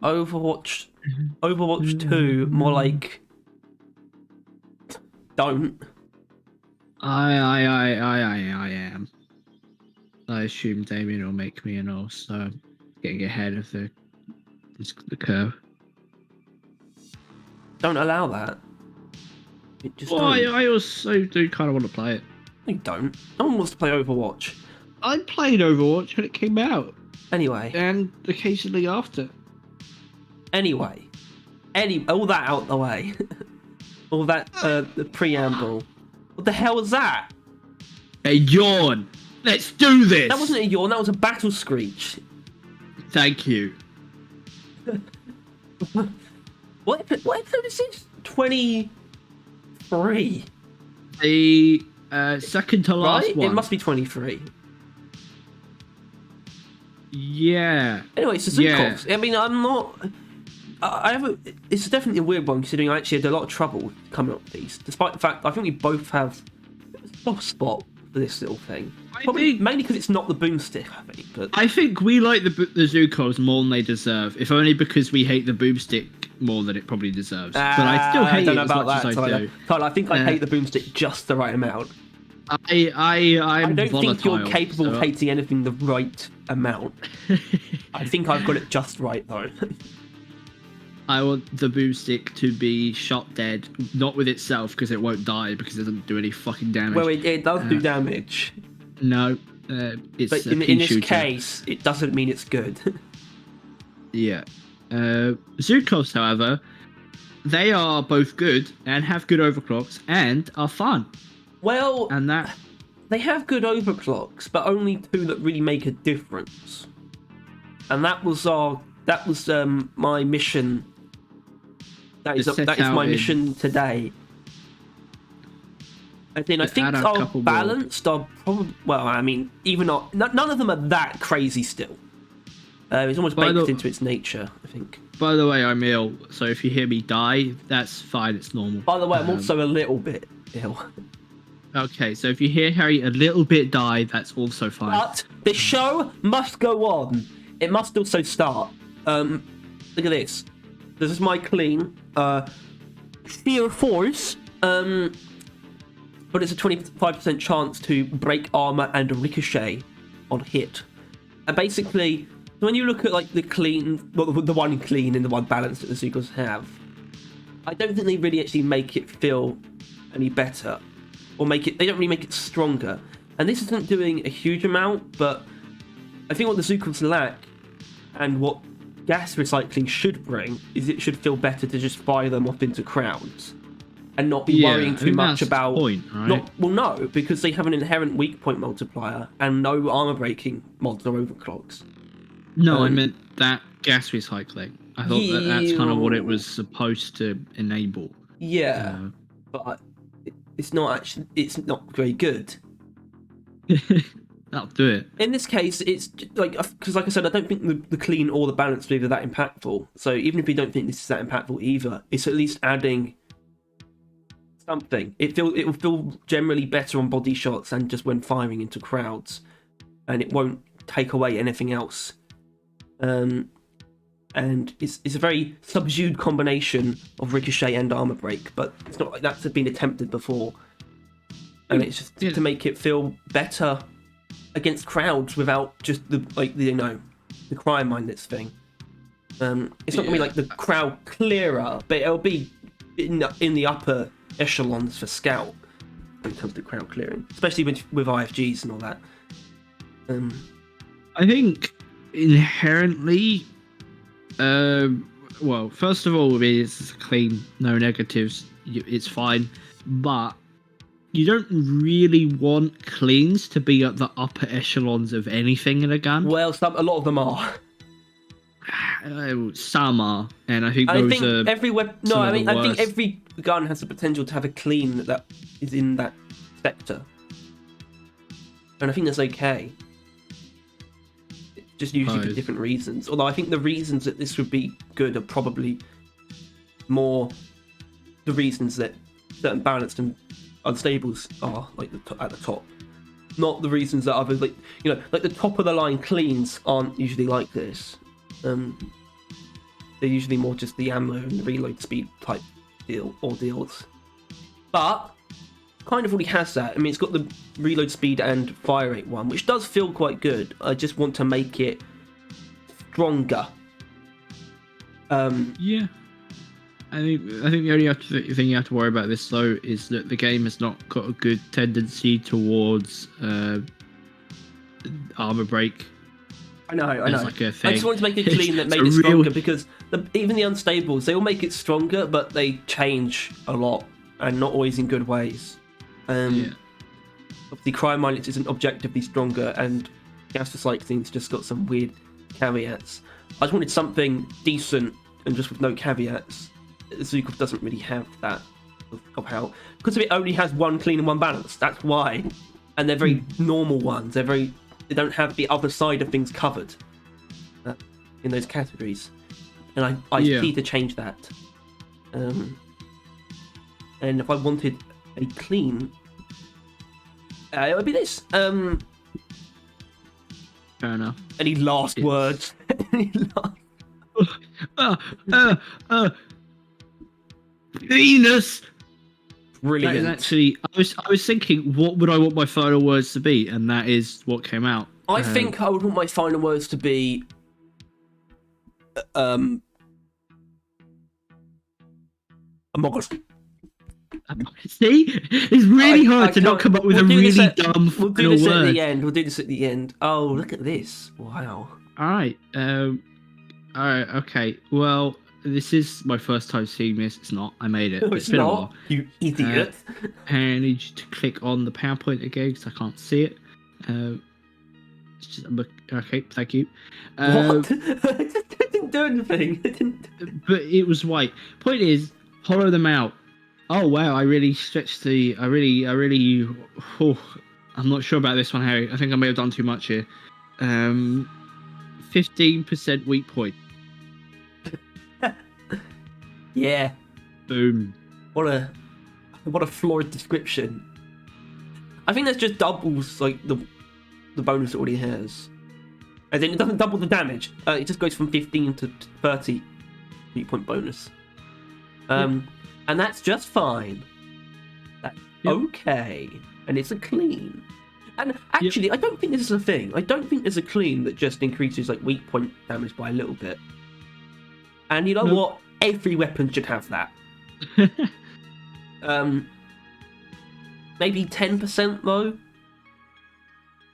Overwatch 2, more like don't. I am. I assume Damien will make me an all, so I'm getting ahead of the curve. Don't allow that. It just Well, don't. I also do kind of want to play it. You don't. No one wants to play Overwatch. I played Overwatch when it came out, Anyway. and occasionally after. Anyway. All that out the way. All that, the preamble. What the hell was that? A yawn. Let's do this. That wasn't a yawn, that was a battle screech. Thank you. What episode is this? 23. The second to last Right? one. It must be 23. Yeah. Anyway, it's the Zhukovs. Yeah. I mean, I'm not... It's definitely a weird one, considering I actually had a lot of trouble coming up with these. Despite the fact, I think we both have a soft spot for this little thing. Probably mainly because it's not the boomstick, I think. But I think we like the Zhukovs more than they deserve, if only because we hate the boomstick more than it probably deserves. But I still hate it as much as I do. Tyler, I think I hate the boomstick just the right amount. I don't think you're volatile, capable so... of hating anything the right amount. I think I've got it just right, though. I want the boomstick to be shot dead, not with itself, because it won't die, because it doesn't do any fucking damage. Well, it does do damage. No, it's but a in this shooter. case, it doesn't mean it's good. Yeah. Zhukos, however, they are both good and have good overclocks and are fun. Well, and that they have good overclocks, but only two that really make a difference. And that was my mission. That is my mission today. I think our balanced are probably, well, I mean, even not, none of them are that crazy still. It's almost baked into its nature, I think. By the way, I'm ill, so if you hear me die, that's fine, it's normal. By the way, I'm also a little bit ill. Okay, so if you hear Harry a little bit die, that's also fine. But the show must go on. It must also start. Look at this. This is my clean. Sheer force. But it's a 25% chance to break armor and ricochet on hit. And basically, when you look at like the clean, well, the one clean and the one balance that the Zhukovs have, I don't think they really actually make it feel any better, or they don't really make it stronger. And this isn't doing a huge amount, but I think what the Zhukovs lack, and what gas recycling should bring, is it should feel better to just fire them off into crowds. And not be worrying too much about... Point, right? Well, no, because they have an inherent weak point multiplier and no armor breaking mods or overclocks. No, I meant that gas recycling. I thought that's kind of what it was supposed to enable. Yeah, but it's not very good. That'll do it. In this case, it's like, because like I said, I don't think the clean or the balance are either that impactful. So even if you don't think this is that impactful either, it's at least adding something. It will feel generally better on body shots than just when firing into crowds, and it won't take away anything else. And it's a very subdued combination of ricochet and armor break, but it's not like that's been attempted before. And it's just to make it feel better against crowds without just the crime mindless thing. It's not gonna be like the crowd clearer, but it'll be in the upper echelons for scout when it comes to crowd clearing, especially with IFGs and all that. I think inherently, well, first of all, it's clean, no negatives, it's fine, but you don't really want cleans to be at the upper echelons of anything in a gun. Well, a lot of them are. Some are, and I think I think every gun has the potential to have a clean that is in that sector, and I think that's okay. It's just usually for different reasons. Although I think the reasons that this would be good are probably more the reasons that certain balanced and unstables are like at the top, not the reasons that others like the top of the line cleans aren't usually like this. They're usually more just the ammo and the reload speed type deals. But kind of already has that. I mean, it's got the reload speed and fire rate one, which does feel quite good. I just want to make it stronger. Yeah. I think the only thing you have to worry about this though is that the game has not got a good tendency towards armor break. I know. Like a thing. I just wanted to make it clean that made it stronger because even the unstables, they all make it stronger, but they change a lot and not always in good ways. Obviously, crime mileage isn't objectively stronger, and gas recycling's just got some weird caveats. I just wanted something decent and just with no caveats. Zhukov doesn't really have that of how, because it only has one clean and one balance. That's why, and they're very normal ones. They don't have the other side of things covered in those categories, and I need to change that. And if I wanted a clean, it would be this. Fair enough. Any last words? Venus. Brilliant. That is actually, I was thinking, what would I want my final words to be, and that is what came out. I think I would want my final words to be, Among Us. See, it's really hard to not come up with a really dumb final word. We'll do this at the end. We'll do this at the end. Oh, look at this! Wow. All right. Okay. Well, this is my first time seeing this. It's not. I made it. No, it's been not. A while. You idiot. And I need you to click on the PowerPoint again because I can't see it. It's just, okay, thank you. What? I didn't do anything. But it was white. Point is, hollow them out. Oh wow! I really stretched the. Oh, I'm not sure about this one, Harry. I think I may have done too much here. 15% weak point. Yeah. Boom. What a flawed description. I think that's just doubles like the bonus it already has. As in, it doesn't double the damage. It just goes from 15 to 30 weak point bonus. And that's just fine. That's okay. And it's a clean. And actually, I don't think this is a thing. I don't think there's a clean that just increases like weak point damage by a little bit. And you know what? Every weapon should have that. Maybe 10% though.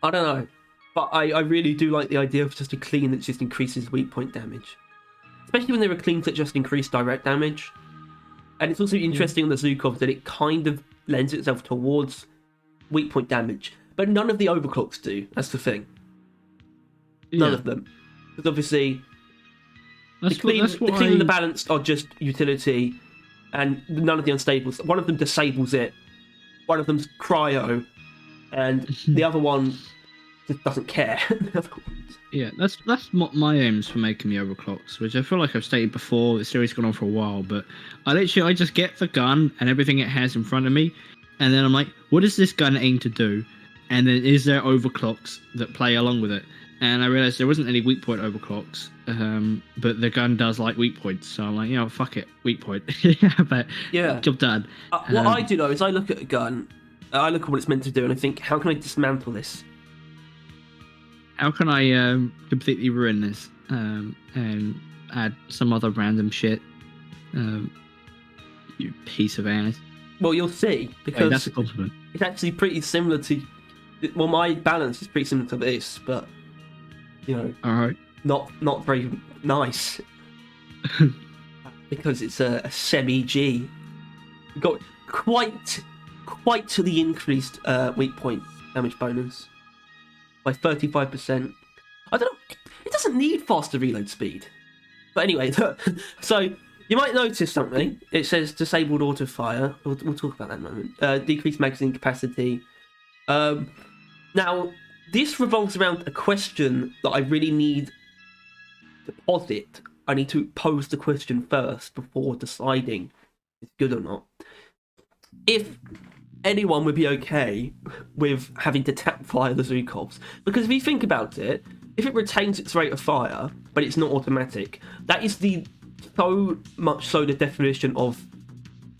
I don't know. But I really do like the idea of just a clean that just increases weak point damage. Especially when there are cleans that just increase direct damage. And it's also interesting on the Zhukov that it kind of lends itself towards weak point damage. But none of the overclocks do. That's the thing. None of them. Because obviously, the clean and the balanced are just utility. And none of the unstables. One of them disables it. One of them's cryo. And the other one just doesn't care. Yeah, that's my aims for making the overclocks, which I feel like I've stated before. The series has gone on for a while, but I just get the gun and everything it has in front of me, and then I'm like, what does this gun aim to do? And then is there overclocks that play along with it? And I realized there wasn't any weak point overclocks, but the gun does like weak points, so I'm like, fuck it, weak point. But job done. What I do though is I look at a gun, I look at what it's meant to do, and I think, how can I dismantle this? How can I completely ruin this and add some other random shit? You piece of ass. Well, you'll see, because that's a compliment. It's actually pretty similar to... Well, my balance is pretty similar to this, but, all right, not very nice. Because it's a semi-G. We've got quite to the increased weak point damage bonus. By 35%. I don't know. It doesn't need faster reload speed. But anyway, so you might notice something. It says disabled auto fire. We'll talk about that in a moment. Decreased magazine capacity. Now, this revolves around a question that I really need to posit. I need to pose the question first before deciding if it's good or not. If anyone would be okay with having to tap fire the Zhukovs, because if you think about it, if it retains its rate of fire but it's not automatic, that is the so much so the definition of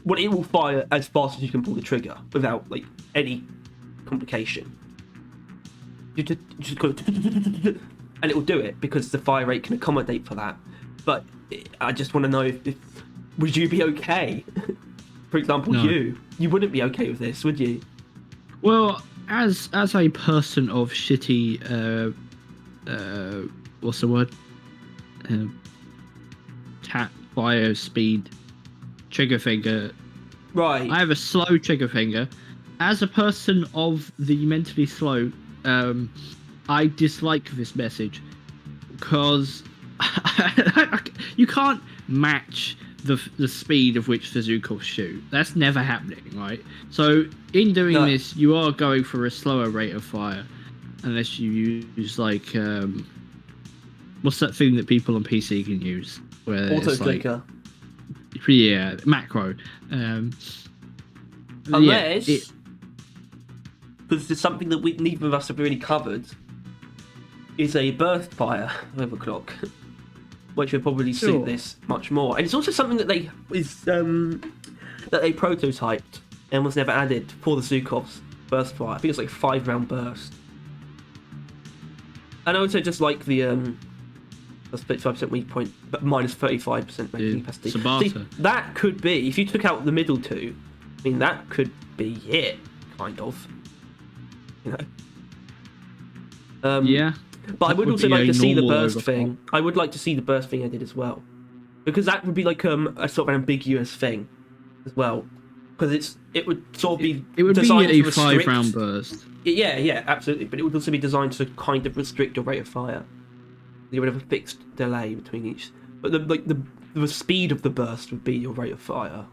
well, it will fire as fast as you can pull the trigger without like any complication. You just go and it will do it because the fire rate can accommodate for that. But I just want to know if would you be okay? For example, No. you wouldn't be okay with this, would you? Well, as a person of shitty, what's the word? Tap bio speed trigger finger. Right. I have a slow trigger finger. As a person of the mentally slow, I dislike this message because you can't match the speed of which the Zhukov shoot. That's never happening, right? So in doing this, you are going for a slower rate of fire, unless you use like what's that thing that people on PC can use? Where Auto it's like, clicker. yeah, macro. Unless, yeah, because there's something that neither of us have really covered, is a burst fire overclock, which would probably suit this much more. And it's also something that they prototyped and was never added for the Zhukov's burst fire. I think it's like 5-round burst. And I also just like the 35% weak point, but minus 35% magazine capacity. See, that could be, if you took out the middle two, I mean, that could be it, kind of. You know? Yeah. But I would also like to see the burst thing. I would like to see the burst thing added as well. Because that would be like a sort of an ambiguous thing as well. Because it would sort of be it would designed be a to restrict... 5-round burst. Yeah, absolutely. But it would also be designed to kind of restrict your rate of fire. You would have a fixed delay between each. But the speed of the burst would be your rate of fire.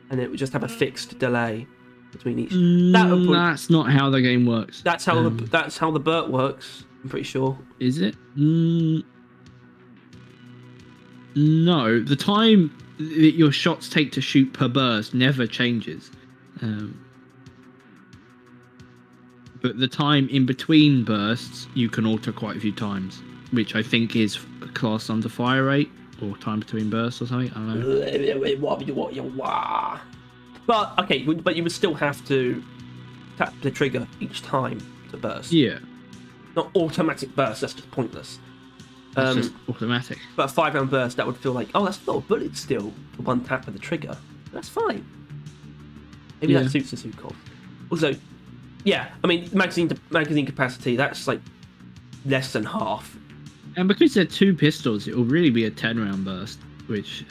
And it would just have a fixed delay between each. That's not how the game works. That's how the Burt works. I'm pretty sure. Is it? No, the time that your shots take to shoot per burst never changes. But the time in between bursts you can alter quite a few times, which I think is classed under fire rate or time between bursts or something. I don't know. But okay, but you would still have to tap the trigger each time to burst. Yeah. Not automatic burst. That's just pointless. That's just automatic. But a 5-round burst, that would feel like, oh, that's a lot of bullets still for one tap of the trigger. That's fine. Maybe that suits the Zhukov. Also, yeah, I mean, magazine capacity, that's like less than half. And because they're 2 pistols, it will really be a 10-round burst, which,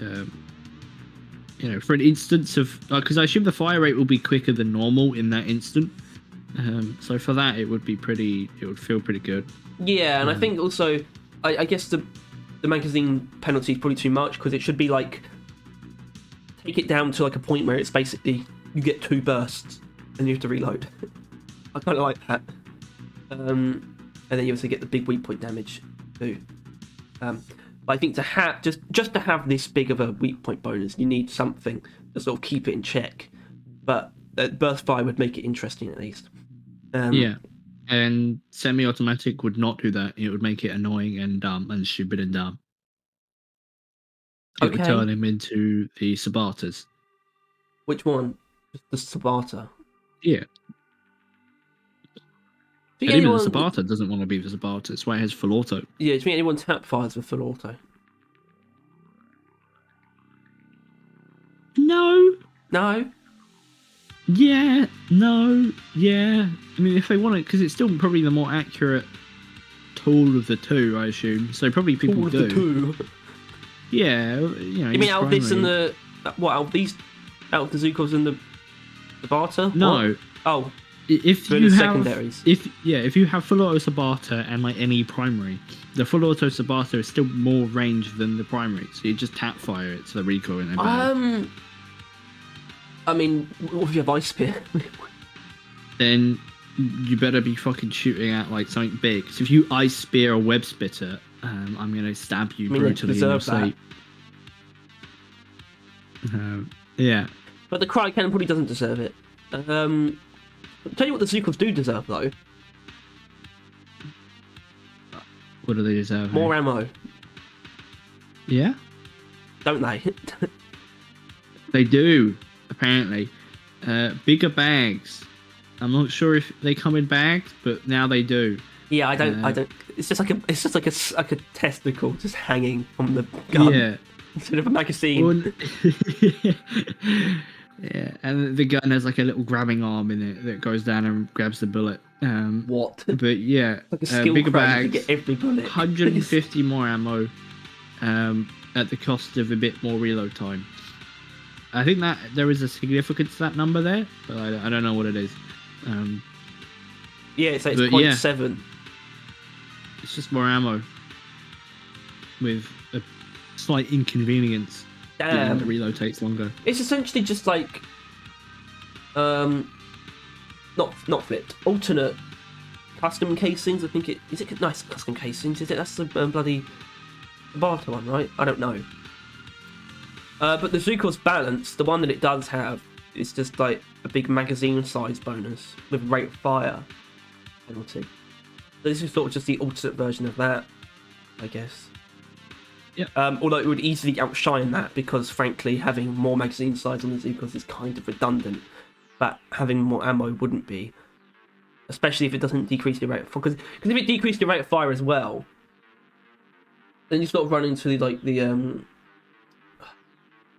you know, for an instance of... Because I assume the fire rate will be quicker than normal in that instant. So for that, it would be pretty... It would feel pretty good. Yeah, and I think also... I guess the magazine penalty is probably too much, because it should be like... Take it down to like a point where it's basically... You get 2 bursts, and you have to reload. I kind of like that. And then you also get the big weak point damage too. But I think to have just to have this big of a weak point bonus, you need something to sort of keep it in check. But burst fire would make it interesting at least. Yeah, and semi-automatic would not do that. It would make it annoying and dumb and stupid and dumb. It would turn him into the Sabatas. Which one? The Sabata. Yeah. And even the Sabata doesn't want to be the Sabata. That's why it has full auto. Yeah, do you think anyone tap fires with full auto? No. No? Yeah. No. Yeah. I mean, if they want it, because it's still probably the more accurate tool of the 2, I assume. So probably people tool do. Of the 2? Yeah. You know. You mean out of this and the... What, out of these... Out of the Zhukovs and the Sabata? No. What? Oh. If you have secondaries. If you have full auto Sabata and like any primary, the full auto Sabata is still more range than the primary, so you just tap fire it to the recoil and then I mean, what if you have ice spear? Then you better be fucking shooting at like something big. So if you ice spear a web spitter, I'm gonna stab you brutally in your sleep. Yeah. But the Cryo Cannon probably doesn't deserve it. I'll tell you what the Zhukovs do deserve, though. What do they deserve? More ammo. Yeah? don't they? They do, apparently. Bigger bags. I'm not sure if they come in bags, but now they do. Yeah, I don't. It's just like a testicle just hanging from the gun. Yeah. Instead of a magazine. Well, yeah, and the gun has like a little grabbing arm in it that goes down and grabs the bullet. What? But yeah, Like a skill bigger crane to bags, get every bullet. 150 more ammo, at the cost of a bit more reload time. I think that there is a significance to that number there, but I don't know what it is. Yeah, it's like but 0.7. It's just more ammo with a slight inconvenience. Damn. The reload takes longer. It's essentially just like, not flipped, alternate custom casings. I think is it nice custom casings? Is it? That's the bloody barter one, right? I don't know. But the Zhukov's balance, the one that it does have, is just like a big magazine size bonus with rate of fire penalty. So this is sort of just the alternate version of that, I guess. Yeah. Although it would easily outshine that because, frankly, having more magazine size on the Zhukov is kind of redundant. But having more ammo wouldn't be, especially if it doesn't decrease your rate of fire. Because if it decreased your rate of fire as well, then you sort of run into the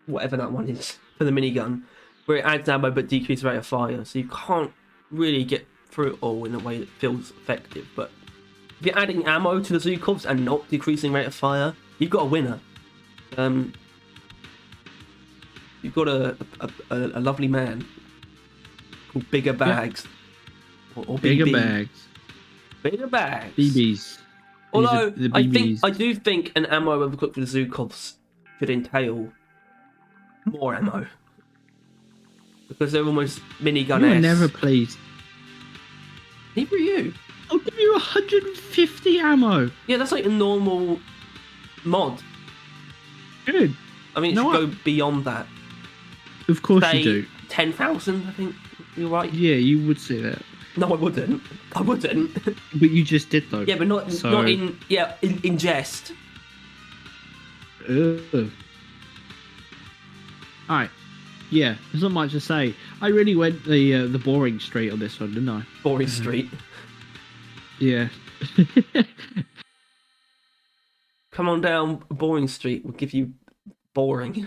whatever that one is for the minigun, where it adds ammo but decreases rate of fire. So you can't really get through it all in a way that feels effective. But if you're adding ammo to the Zhukovs and not decreasing rate of fire, you've got a winner. You've got a lovely man called Bigger Bags. Yeah. Or Bigger BB. bags. Bigger Bags. BBs. Although The I BBs. do think an ammo overclock for the Zhukovs could entail more ammo. Because they're almost minigun-esque. You were never pleased. Neither are you. I'll give you 150 ammo. Yeah, that's like a normal mod. Good. I mean, it No, should go beyond that. Of course Say you do. 10,000, I think. You're right. Yeah, you would say that. No, I wouldn't. I wouldn't. But you just did though. Yeah, but not in jest. Ugh. Alright. Yeah, there's not much to say. I really went the boring street on this one, didn't I? Boring Street. Yeah. Come on down, Boring Street. We'll give you boring.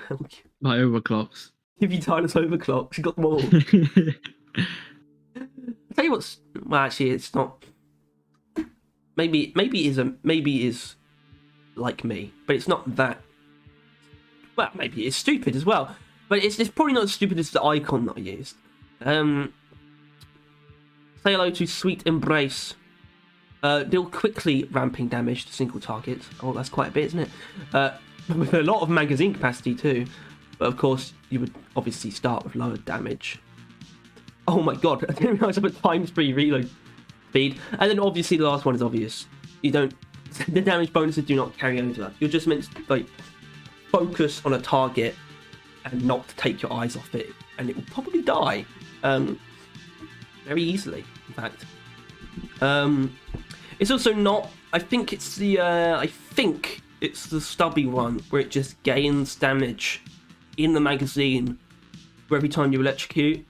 My overclocks. Give you Tyler's overclocks. You got them all. I'll tell you what's. Well, actually, it's not. Maybe it is like me, but it's not that. Well, maybe it's stupid as well, but it's probably not as stupid as the icon that I used. Say hello to Sweet Embrace. Deal quickly ramping damage to single targets. Oh, that's quite a bit, isn't it? With a lot of magazine capacity too. But of course, you would obviously start with lower damage. Oh my god, I didn't realise I put ×3 reload speed. And then obviously the last one is obvious. You don't. The damage bonuses do not carry over. You're just meant to like focus on a target and not take your eyes off it, and it will probably die. Very easily, in fact. It's also not. I think it's the stubby one where it just gains damage in the magazine for every time you electrocute.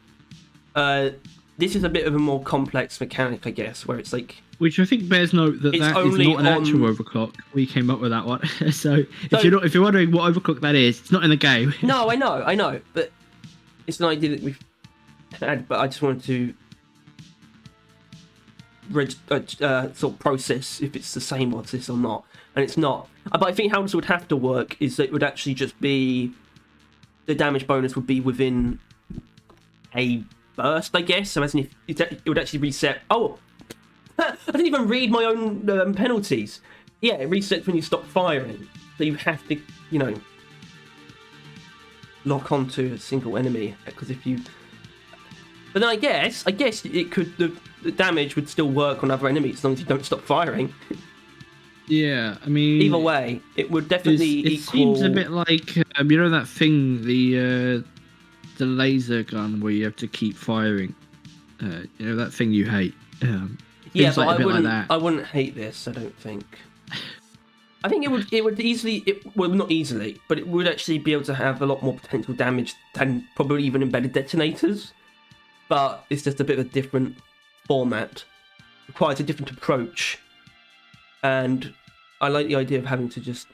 This is a bit of a more complex mechanic, I guess, where it's like. Which I think bears note that It's that is only not an on- actual overclock. We came up with that one. So if you're wondering what overclock that is, it's not in the game. No, I know, but it's an idea that we've had. But I just wanted to sort of process if it's the same as this or not, and it's not. But I think how this would have to work is that it would actually just be the damage bonus would be within a burst, I guess. So as in if it would actually reset. Oh, I didn't even read my own penalties. Yeah, it resets when you stop firing, so you have to, lock onto a single enemy because if you. But then I guess it could the damage would still work on other enemies as long as you don't stop firing. Yeah, I mean. Either way, it would definitely it equal. seems a bit like that thing, the laser gun where you have to keep firing. That thing you hate. Yeah, but like a bit I like that. wouldn't hate this. I don't think. I think it would easily, well, not easily, but it would actually be able to have a lot more potential damage than probably even embedded detonators. But it's just a bit of a different format, requires a different approach, and I like the idea of having to just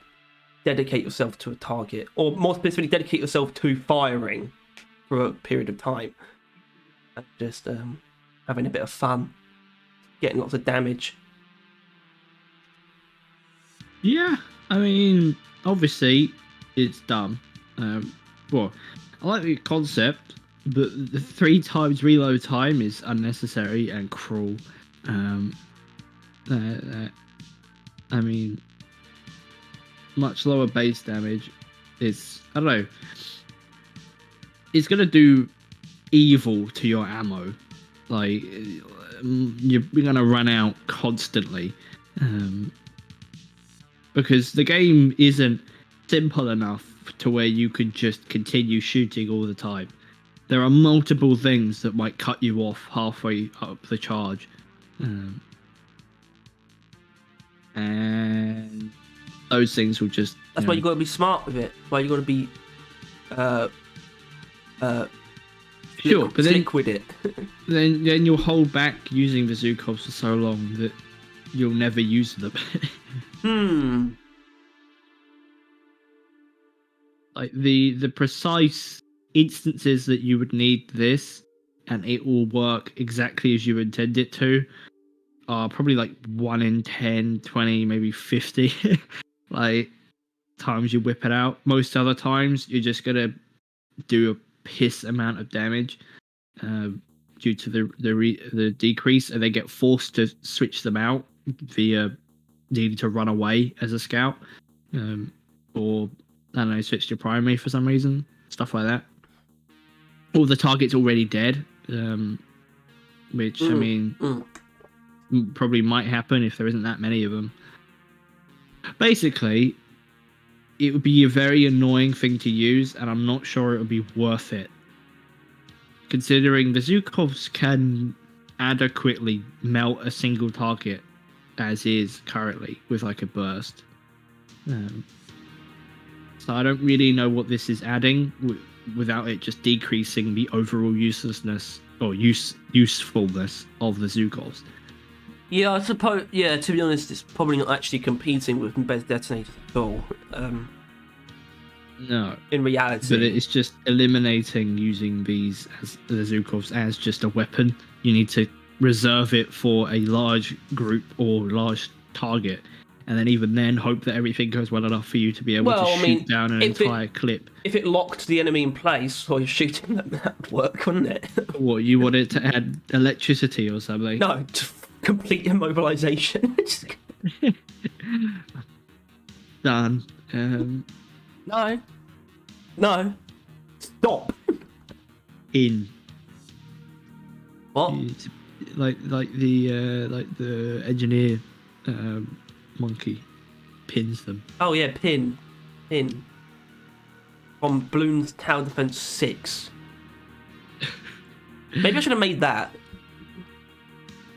dedicate yourself to a target, or more specifically, dedicate yourself to firing for a period of time, and just having a bit of fun, getting lots of damage. Yeah, I mean, obviously, it's dumb. Well, I like the concept, but the 3 times reload time is unnecessary and cruel. I mean, much lower base damage is, I don't know, it's gonna do evil to your ammo. Like, you're gonna run out constantly. Because the game isn't simple enough to where you could just continue shooting all the time. There are multiple things that might cut you off halfway up the charge. And those things will just... That's why you got to be smart with it. Why you got to be... sure, but slick with it. then you'll hold back using the Zhukovs for so long that you'll never use them. Like the precise instances that you would need this and it will work exactly as you intend it to are probably like 1 in 10, 20, maybe 50 like times you whip it out. Most other times you're just gonna do a piss amount of damage due to the decrease, and they get forced to switch them out via needing to run away as a scout, or I don't know, switch to primary for some reason, stuff like that. Or the target's already dead, which I mean probably might happen if there isn't that many of them. Basically, it would be a very annoying thing to use, and I'm not sure it would be worth it, considering the Zhukovs can adequately melt a single target as is currently with like a burst. So I don't really know what this is adding without it just decreasing the overall uselessness or usefulness of the Zhukovs. Yeah, I suppose. Yeah, to be honest, it's probably not actually competing with embedded detonators at all. No, in reality, but it's just eliminating using these as the Zhukovs as just a weapon. You need to reserve it for a large group or large target, and then even then hope that everything goes well enough for you to be able to shoot down an entire clip. If it locked the enemy in place while you're shooting them, that would work, wouldn't it? What, you want it to add electricity or something? No, just complete immobilization. Done. No. Stop. In. What? Like the engineer monkey pins them. Oh yeah, pin. From Bloons Tower Defense 6. Maybe I should have made that.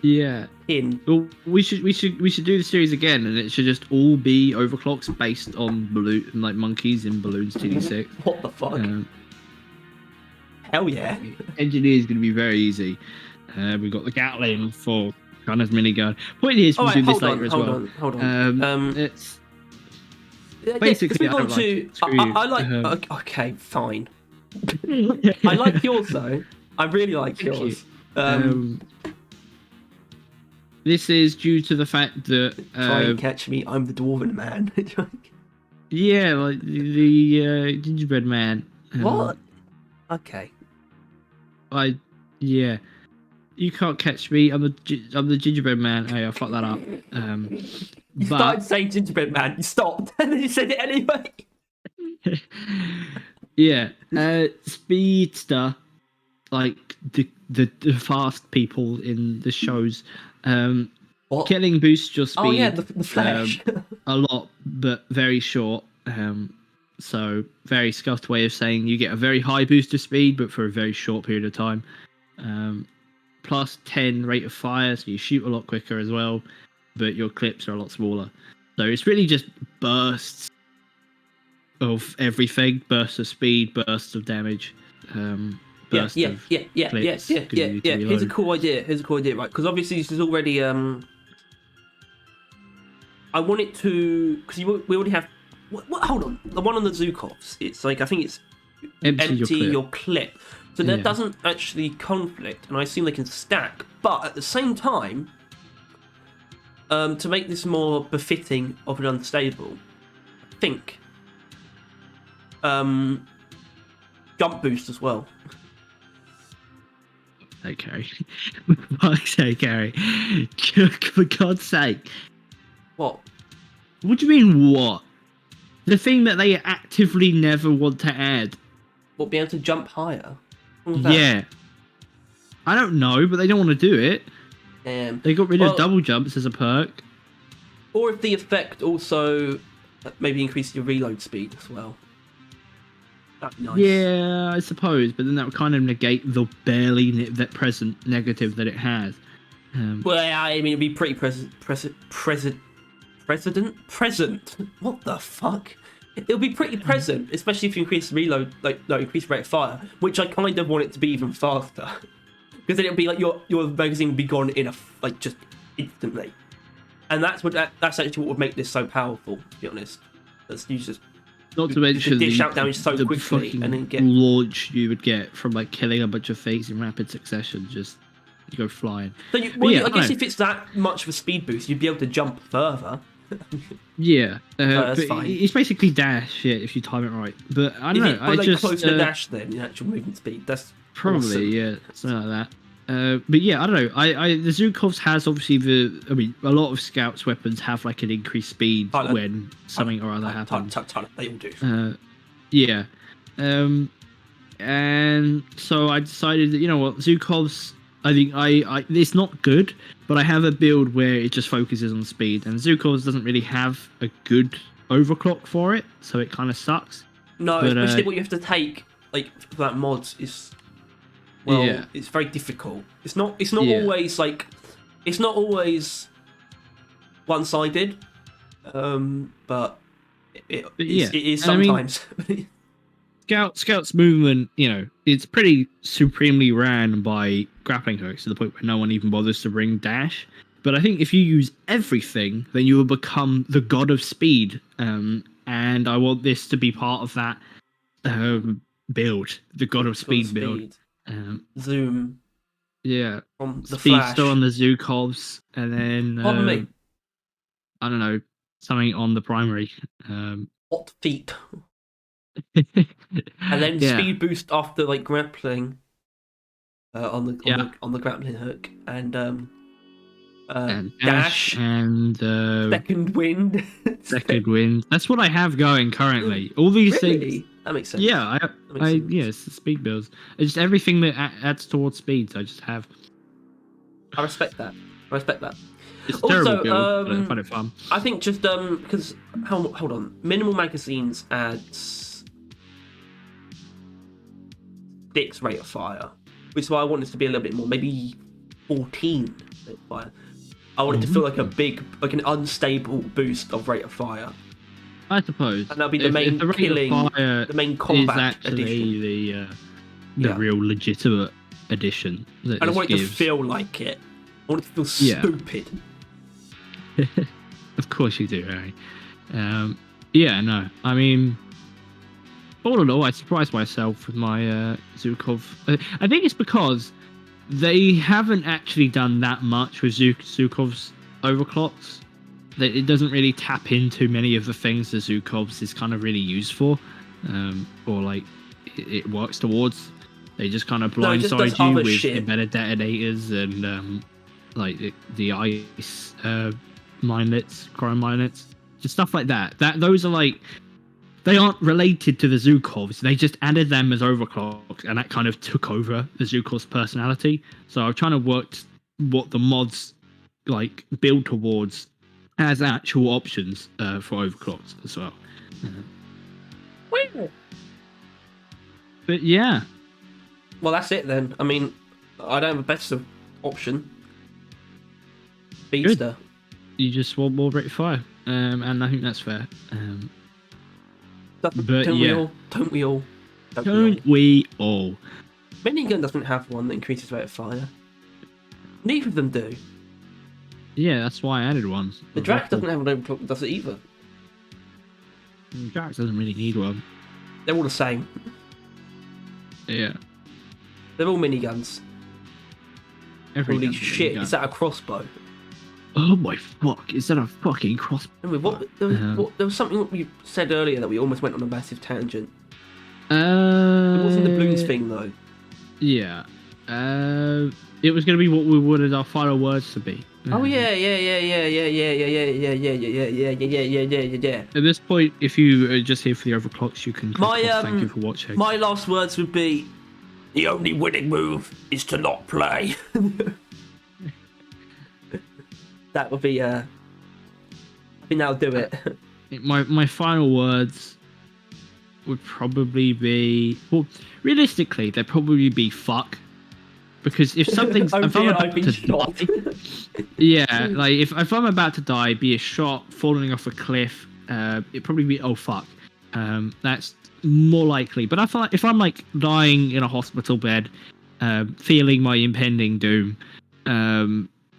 Yeah. Pin. Well, we should do the series again, and it should just all be overclocks based on like monkeys in Bloons TD6. What the fuck? Hell yeah. Engineer is going to be very easy. We've got the Gatling for Gunner's minigun. Point is, we'll do this later as well. Hold on. It's basically I don't I like. Okay, fine. I like yours though. I really like yours. This is due to the fact that try and catch me. I'm the dwarven man. Yeah, like the gingerbread man. What? Okay. Yeah. You can't catch me. I'm the gingerbread man. Hey, I fucked that up. You started saying gingerbread man. You stopped, and then you said it anyway. Yeah. Speedster, like the fast people in the shows. Killing boosts your speed. Oh yeah, the flash. A lot, but very short. So very scuffed way of saying you get a very high boost of speed, but for a very short period of time. Plus 10 rate of fire, so you shoot a lot quicker as well, but your clips are a lot smaller. So it's really just bursts of everything: bursts of speed, bursts of damage, bursts of clicks, yeah. Here's a cool idea. Right? Because obviously this is already I want it to, because we already have. What? Hold on. The one on the Zhukovs, it's like, I think it's empty your clip. So that doesn't actually conflict, and I assume they can stack. But at the same time, to make this more befitting of an unstable, I think jump boost as well. Okay. For fuck's sake, Gary. For God's sake. What? What do you mean, what? The thing that they actively never want to add. What, be able to jump higher? Yeah. I don't know, but they don't want to do it. They got rid of double jumps as a perk. Or if the effect also maybe increases your reload speed as well. That'd be nice. Yeah, I suppose, but then that would kind of negate the barely present negative that it has. Well, I mean, it'd be pretty present. What the fuck? It'll be pretty present, especially if you increase reload, increase rate of fire, which I kind of want it to be even faster, because then it'll be like your magazine will be gone in just instantly, and that's actually what would make this so powerful. To be honest, that's just not to mention the dish out damage so quickly, and then get launch you would get from like killing a bunch of things in rapid succession. Just you go flying. So I guess if it's that much of a speed boost, you'd be able to jump further. Yeah, that's but fine. It's basically dash, if you time it right. But I don't know. I just close to dash then in actual movement speed. That's probably awesome. Something like that. But yeah, I don't know. The Zhukovs has obviously a lot of scouts' weapons have like an increased speed when something or other happens. They all do. Yeah. And so I decided that, you know what, Zhukovs, I think it's not good, but I have a build where it just focuses on speed, and Zhukovs doesn't really have a good overclock for it, so it kind of sucks. No, but, especially what you have to take for that mods is it's very difficult. It's not always it's not always one-sided, but it is sometimes. I mean, Scout's movement, it's pretty supremely ran by grappling hooks to the point where no one even bothers to bring dash. But I think if you use everything, then you will become the god of speed. And I want this to be part of that build, the god of speed build. Zoom. Yeah. From the Speedster on the Zhukovs, and then pardon me. I don't know, something on the primary. Hot feet. And then speed boost after grappling on the grappling hook, and dash and second wind. Second wind. That's what I have going currently. All these things. That makes sense. Yeah, it's the speed builds. It's just everything that adds towards speed. I just have. I respect that. It's a terrible build, but I find it fun. I think just because hold on, minimal magazines adds 6 rate of fire, which is why I want this to be a little bit more, maybe 14 rate of fire. I want it to feel like an unstable boost of rate of fire. I suppose. And that'll be the main the main combat is actually edition. the real legitimate edition. I don't want it to feel like it. I want it to feel stupid. Of course you do, Harry. No. I mean, all in all, I surprised myself with my Zhukov. I think it's because they haven't actually done that much with Zhukov's overclocks. It doesn't really tap into many of the things that Zhukov's is kind of really used for, or it works towards. They just kind of blindside you with embedded detonators and the ice minelets, chrome minelets, just stuff like that. Those are they aren't related to the Zhukovs. They just added them as overclocks, and that kind of took over the Zhukov's personality. So I'm trying to work what the mods build towards as actual options for overclocks as well. But yeah. Well, that's it then. I mean, I don't have a better option. Speedster. You just want more rate of fire. and I think that's fair. Don't But we yeah. all? Don't we all? Don't we all? Minigun doesn't have one that increases rate of fire. Neither of them do. Yeah, that's why I added one. The Drac doesn't have an overclock that does it either. Drax doesn't really need one. They're all the same. Yeah. They're all miniguns. Holy gun's a shit, minigun. is that a crossbow? Oh my fuck, is that a fucking crossbow? Anyway, there was something we said earlier that we almost went on a massive tangent. It wasn't the balloons thing though. Yeah. It was going to be what we wanted our final words to be. Oh yeah. At this point, if you are just here for the overclocks, you can. Thank you for watching. My last words would be, the only winning move is to not play. That would be. I think that'll do it. My final words would probably be, well, realistically, they'd probably be fuck. Because if something's, if I'm about to die, yeah, like if I'm about to die, be a shot, falling off a cliff, it'd probably be oh fuck. That's more likely. But if I'm like dying in a hospital bed, feeling my impending doom,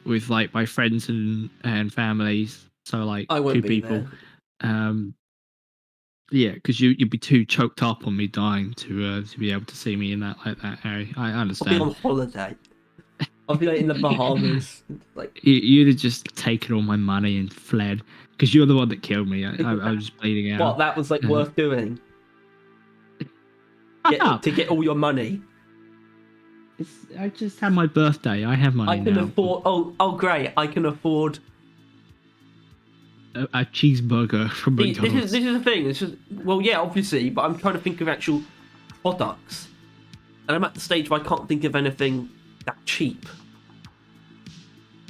with like my friends and families, so like two people, yeah, because you'd be too choked up on me dying to be able to see me in that Harry. I understand. I'll be on holiday. I'll be like in the Bahamas. Like you'd have just taken all my money and fled because you're the one that killed me. I was just bleeding out. What? That was like worth doing to get all your money. I just had my birthday. I have money. I can afford. Oh, great! I can afford a cheeseburger from McDonald's. This is the thing. It's just, well, yeah, obviously, but I'm trying to think of actual products, and I'm at the stage where I can't think of anything that cheap.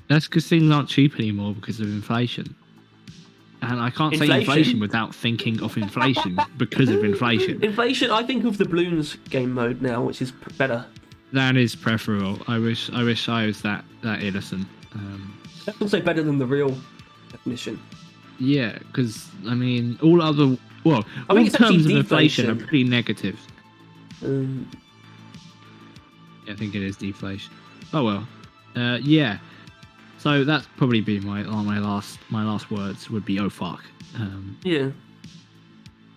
That's because things aren't cheap anymore because of inflation. And I can't say inflation without thinking of inflation because of inflation. Inflation. I think of the balloons game mode now, which is better. That is preferable. I wish I was that innocent. That's also better than the real definition. Yeah, because I mean, all terms of inflation are pretty negative. Yeah, I think it is deflation. Oh well, yeah. So that's probably be my last words would be oh fuck. Yeah.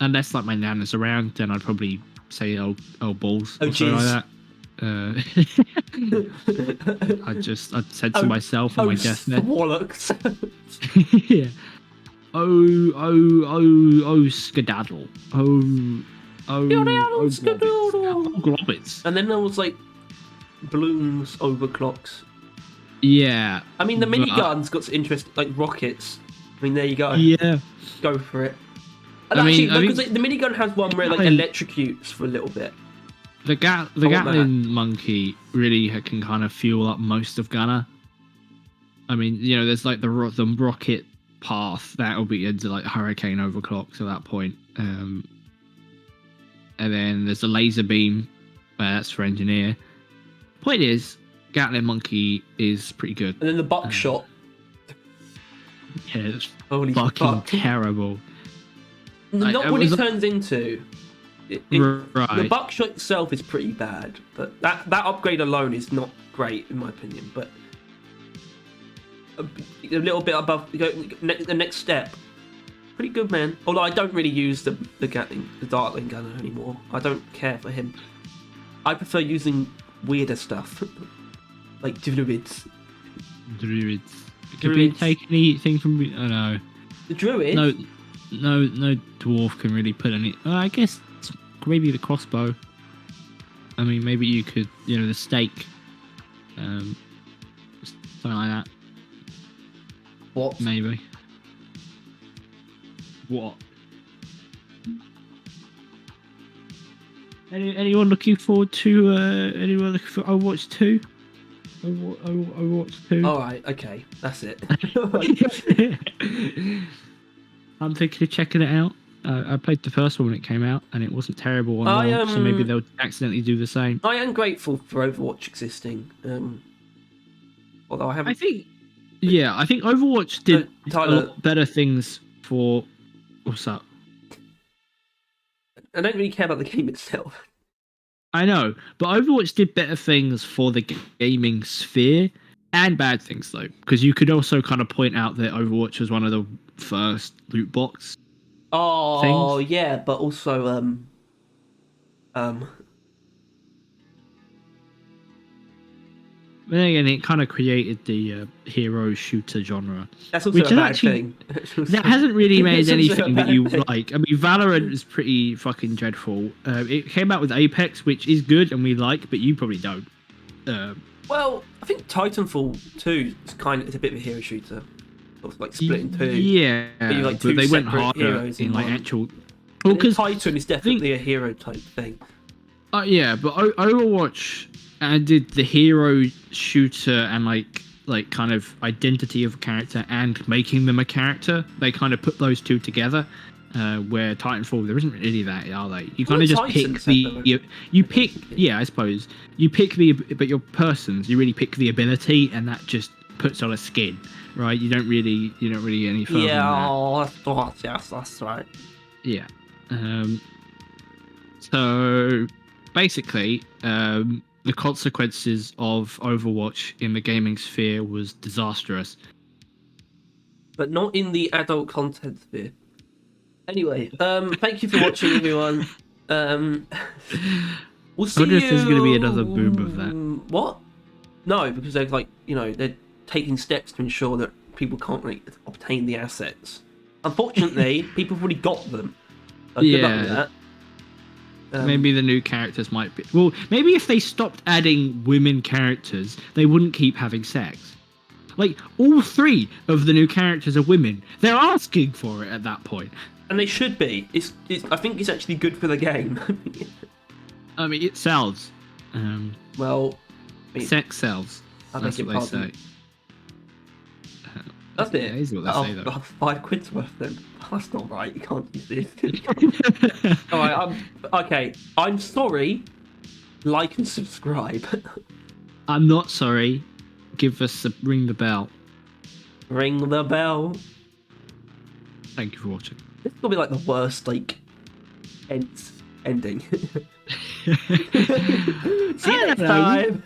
Unless like my nan is around, then I'd probably say oh balls or something like that. I'd said to myself on my deathbed. Bollocks. Yeah. Oh, skedaddle. Oh, globbits. And then there was like balloons, overclocks. Yeah. I mean, the miniguns got interesting, like rockets. I mean, there you go. Yeah. Go for it. And because the minigun has one where it like electrocutes for a little bit. The Gatling monkey really can kind of fuel up most of Gunner. I mean, you know, there's like the rocket path that'll be into like hurricane overclocks at that point. And then there's the laser beam, that's for engineer. Point is, Gatling monkey is pretty good. And then the buckshot. Yeah, it's holy fucking terrible. Not what it turns into. Right. The buckshot itself is pretty bad, but that upgrade alone is not great in my opinion. But a little bit above the next step, pretty good, man. Although I don't really use the Darkling gunner anymore. I don't care for him. I prefer using weirder stuff like druids. Could we take anything from? Oh no. The druid. No dwarf can really put any. I guess maybe the crossbow. I mean, maybe you could, you know, the stake, something like that. What? Maybe. What? Anyone looking forward to? Anyone looking for Overwatch 2? Overwatch 2. All right. Okay. That's it. I'm thinking of checking it out. I played the first one when it came out, and it wasn't terrible on launch, so maybe they'll accidentally do the same. I am grateful for Overwatch existing. Although I haven't. I think Overwatch did a lot better things for what's up? I don't really care about the game itself. I know, but Overwatch did better things for the gaming sphere and bad things though, because you could also kind of point out that Overwatch was one of the first loot box. Oh things. yeah, but also But then again, it kind of created the hero shooter genre, that's also which a is bad actually thing. that hasn't really made It's also a anything that bad you thing. like. I mean, Valorant is pretty fucking dreadful. It came out with Apex, which is good and we like, but you probably don't. Well, I think Titanfall 2 is a bit of a hero shooter. Sort of like split in two. Yeah, But you like but two they went separate harder heroes in like one. actual. Well, Well, because Titan is definitely a hero type thing. yeah, but Overwatch added the hero shooter and like kind of identity of a character and making them a character. They kind of put those two together. Where Titanfall, there isn't really that, are they? You kind of just pick Titans the have them. you pick, yeah, I suppose you pick but your persons, you really pick the ability, and that just puts on a skin, right? You don't really get any further Yeah, than that. yes, that's right. Yeah. So basically, the consequences of Overwatch in the gaming sphere was disastrous. But not in the adult content sphere. Anyway, thank you for watching, everyone. We'll see I wonder you. if there's going to be another boom of that. What? No, because they're they're taking steps to ensure that people can't obtain the assets. Unfortunately, people have already got them. So good luck with Yeah. that. Maybe the new characters might be. Well, maybe if they stopped adding women characters, they wouldn't keep having sex. Like, all 3 of the new characters are women. They're asking for it at that point. And they should be. I think it's actually good for the game. I mean, it sells. Well, Sex sells. I That's beg what your they pardon. say. That's Yeah, it. that is what they say, though. £5 worth then. That's not right. You can't use this. Alright, okay. I'm sorry. Like and subscribe. I'm not sorry. Give us ring the bell. Ring the bell. Thank you for watching. This is gonna be like the worst ending. See you next time.